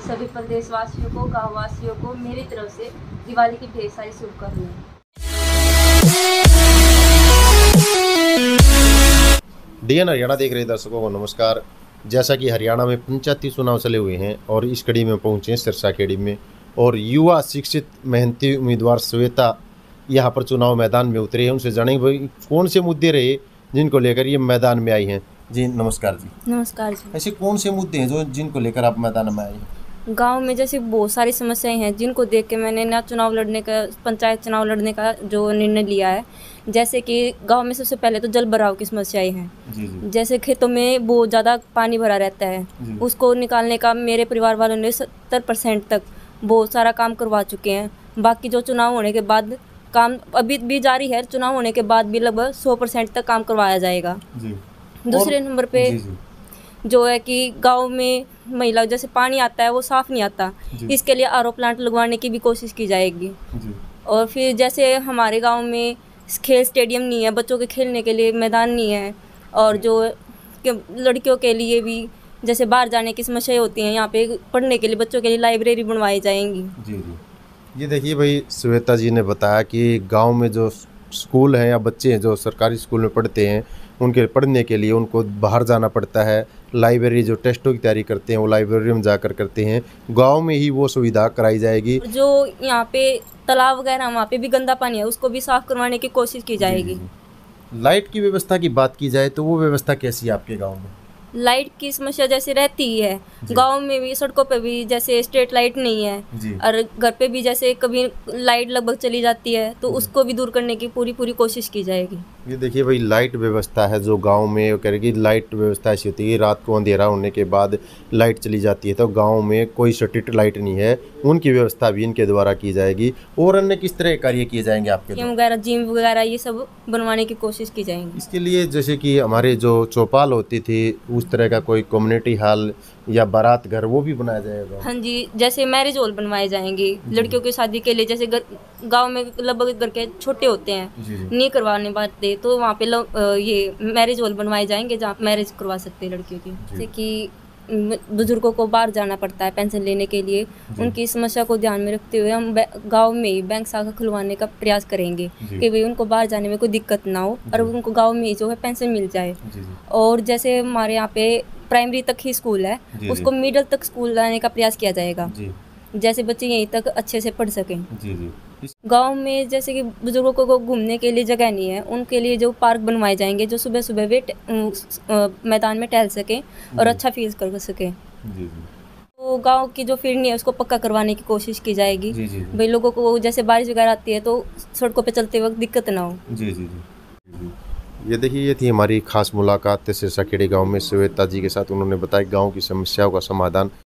सभी प्रदेशवासियों को, गाँव वासियों को मेरी तरफ से दिवाली की ढेर सारी शुभकामनाएं। डीएन हरियाणा देख रहे दर्शकों को नमस्कार। जैसा कि हरियाणा में पंचायती चुनाव चले हुए हैं और इस कड़ी में पहुंचे सिरसा खेड़ी में, और युवा शिक्षित मेहनती उम्मीदवार श्वेता यहां पर चुनाव मैदान में उतरे हैं। उनसे जानेंगे भाई कौन से मुद्दे रहे जिनको लेकर ये मैदान में आई हैं। जी नमस्कार जी। नमस्कार जी। ऐसे कौन से मुद्दे हैं जो जिनको लेकर आप मैदान में आई हैं? गांव में जैसे बहुत सारी समस्याएं हैं जिनको देख के मैंने ना पंचायत चुनाव लड़ने का जो निर्णय लिया है। जैसे कि गांव में सबसे पहले तो जल भराव की समस्याएं हैं। जी। जैसे खेतों में बहुत ज़्यादा पानी भरा रहता है, उसको निकालने का मेरे परिवार वालों ने 70% तक बहुत सारा काम करवा चुके हैं। बाकी जो चुनाव होने के बाद काम अभी भी जारी है, चुनाव होने के बाद भी लगभग 100% तक काम करवाया जाएगा। दूसरे नंबर पे जो है कि गांव में महिला जैसे पानी आता है वो साफ नहीं आता, इसके लिए आरओ प्लांट लगवाने की भी कोशिश की जाएगी। और फिर जैसे हमारे गांव में खेल स्टेडियम नहीं है, बच्चों के खेलने के लिए मैदान नहीं है, और जो लड़कियों के लिए भी जैसे बाहर जाने की समस्याएं होती हैं, यहाँ पे पढ़ने के लिए बच्चों के लिए लाइब्रेरी बनवाई जाएंगी। जी। ये देखिए भाई, श्वेता जी ने बताया कि गांव में जो स्कूल हैं या बच्चे हैं जो सरकारी स्कूल में पढ़ते हैं, उनके पढ़ने के लिए उनको बाहर जाना पड़ता है। लाइब्रेरी जो टेस्टों की तैयारी करते हैं वो लाइब्रेरी में जाकर करते हैं। गांव में ही वो सुविधा कराई जाएगी। जो यहाँ पे तालाब वगैरह वहाँ पे भी गंदा पानी है, उसको भी साफ करवाने की कोशिश की जाएगी। लाइट की व्यवस्था की बात की जाए तो वो व्यवस्था कैसी है आपके गाँव में? लाइट की समस्या जैसे रहती ही है गांव में भी, सड़कों पे भी जैसे स्ट्रीट लाइट नहीं है, और घर पे भी जैसे कभी लाइट लगभग चली जाती है तो उसको भी दूर करने की पूरी कोशिश की जाएगी। ये देखिए भाई, लाइट व्यवस्था है जो गांव में करेगी। लाइट व्यवस्था ऐसी होती है रात को अंधेरा होने के बाद लाइट चली जाती है, तो गाँव में कोई स्ट्रीट लाइट नहीं है, उनकी व्यवस्था भी इनके द्वारा की जाएगी। और अन्य किस तरह के कार्य किए जाएंगे आपके वगैरह, जिम वगैरह ये सब बनवाने की कोशिश की जाएगी। इसके लिए जैसे कि हमारे जो चौपाल होती थी उस तरह का कोई कम्युनिटी हॉल या बारात घर वो भी बनाया जाएगा। हाँ जी, जैसे मैरिज हॉल बनवाए जाएंगे लड़कियों की शादी के लिए। जैसे गांव में लगभग घर के छोटे होते हैं, नहीं करवाने पाते, तो वहाँ पे ये मैरिज हॉल बनवाए जाएंगे जहाँ मैरिज करवा सकते हैं लड़कियों की। जैसे कि बुजुर्गों को बाहर जाना पड़ता है पेंशन लेने के लिए, उनकी समस्या को ध्यान में रखते हुए हम गांव में ही बैंक शाखा खुलवाने का प्रयास करेंगे कि भाई उनको बाहर जाने में कोई दिक्कत ना हो और उनको गांव में ही जो है पेंशन मिल जाए। और जैसे हमारे यहाँ पे प्राइमरी तक ही स्कूल है, उसको मिडिल तक स्कूल लाने का प्रयास किया जाएगा, जैसे बच्चे यहीं तक अच्छे से पढ़ सकें। गांव में जैसे कि बुजुर्गों को घूमने के लिए जगह नहीं है, उनके लिए जो पार्क बनवाए जाएंगे जो सुबह सुबह वे मैदान में टहल सकें और अच्छा फील कर सकें। तो गांव की जो फिरनी है उसको पक्का करवाने की कोशिश की जाएगी। भाई लोगों को जैसे बारिश वगैरह आती है तो सड़कों पे चलते वक्त दिक्कत ना हो। ये देखिए, ये थी हमारी खास मुलाकात सिरसा खेड़ी गाँव में श्वेता जी के साथ। उन्होंने बताया गाँव की समस्याओं का समाधान